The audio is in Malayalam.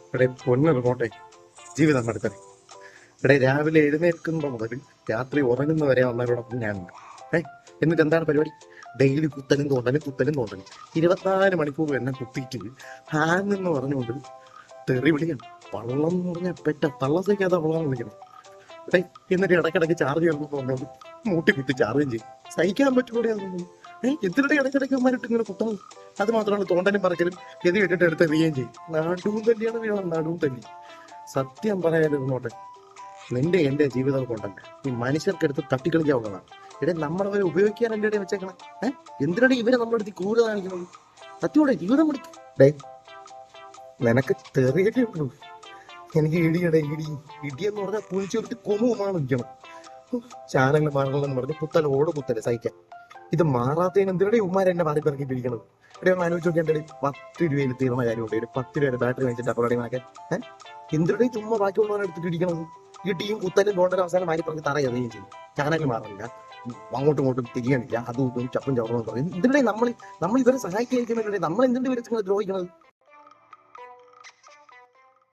ഇവിടെ പൊന്നിറങ്ങോട്ടെ ജീവിതം നടത്തണേ. ഇവിടെ രാവിലെ എഴുന്നേൽക്കുമ്പോൾ മുതൽ രാത്രി ഉറങ്ങുന്ന വരെ അമ്മയോടൊപ്പം ഞാനുണ്ട്. എന്നിട്ട് എന്താണ് പരിപാടി? ഡെയിലി കുത്തലും തോണ്ടലും 24 മണിക്കൂർ എന്നെ കുത്തിയിട്ട് ഹാങ് എന്ന് പറഞ്ഞുകൊണ്ട് തെറി വിളിക്കണം. വള്ളം എന്ന് പറഞ്ഞാൽ പെറ്റ തള്ളത്തേക്കാതെ വള്ളം വിളിക്കണം. എന്നിട്ട് ഇടയ്ക്കിടയ്ക്ക് ചാർജ് ചെയ്യുമ്പോൾ തോന്നുന്നത് മൂട്ടി കുത്തി ചാർജും ചെയ്യും. സഹിക്കാൻ പറ്റുകൂടെ അതൊന്നും? എന്തിനിടെ ഇടയ്ക്കിടയ്ക്ക് അമ്മമാരിട്ട് ഇങ്ങനെ കുത്തണം. അത് മാത്രമല്ല തോണ്ടലും പറക്കലും ഗതി ഇട്ടിട്ട് എടുത്ത് എറിയുകയും ചെയ്യും. നടുവും തല്ലിയാണ് വീണം, നടുവും തല്ലി. സത്യം പറയാനിരുന്നോട്ടെ, നിന്റെ എന്റെ ജീവിതം കൊണ്ടല്ല ഈ മനുഷ്യർക്കെടുത്ത് തട്ടിക്കളിക്കാവുന്നതാണ്. ഇവിടെ നമ്മളവരെ ഉപയോഗിക്കാൻ എന്റെ ഇടയിൽ വെച്ചേക്കണം. എന്തിനാണ് ഇവരെ നമ്മളെടുത്ത് ക്രൂരത കാണിക്കുന്നത്? സത്യോടെ ജീവിതം വിളിക്കും. നിനക്ക് തെറിയൊക്കെ ഉള്ളൂ, എനിക്ക് ഇടിയുടെ ഇടിയെന്ന് പറഞ്ഞാൽ കുഴിച്ചെടുത്ത് കൊമുമാണ് നിൽക്കണം. ചാനലിൽ മാറണമെന്ന് പറഞ്ഞ് കുത്തല് സഹിക്കാം. ഇത് മാറാത്തതിന് എന്തിനാണ് ഉമ്മാരെന്നെ മാറി പിറക്കി പിരിക്കണത്? ഇവിടെ ഒന്ന് ആലോചിച്ച് നോക്കിയാൽ 10 രൂപയിൽ തീർന്ന കാര്യമുണ്ട്. ഒരു 10 രൂപയുടെ ബാറ്ററി വാങ്ങിച്ചിട്ട് അപ്പുറം മാറ്റാൻ എന്തിനാണ് ചുമ്മാ ബാക്കിയുള്ളവരെ എടുത്തിട്ട് ഇരിക്കണത്? ഇടിയും കുത്തലും കൊണ്ടൊരു അവസാനം മാറി പറഞ്ഞ് തറയുകയും ചെയ്യും. ചാനലിൽ മാറില്ല, അങ്ങോട്ടും ഇങ്ങോട്ടും തിരിയണില്ല, അതും ഇതും ചപ്പും ചവറും പറയും. ഇതിലൂടെ നമ്മൾ ഇവരെ സഹായിക്കുകയും നമ്മൾ എന്തിന്റെ വിവരത്തിൽ ദ്രോഹിക്കുന്നത്?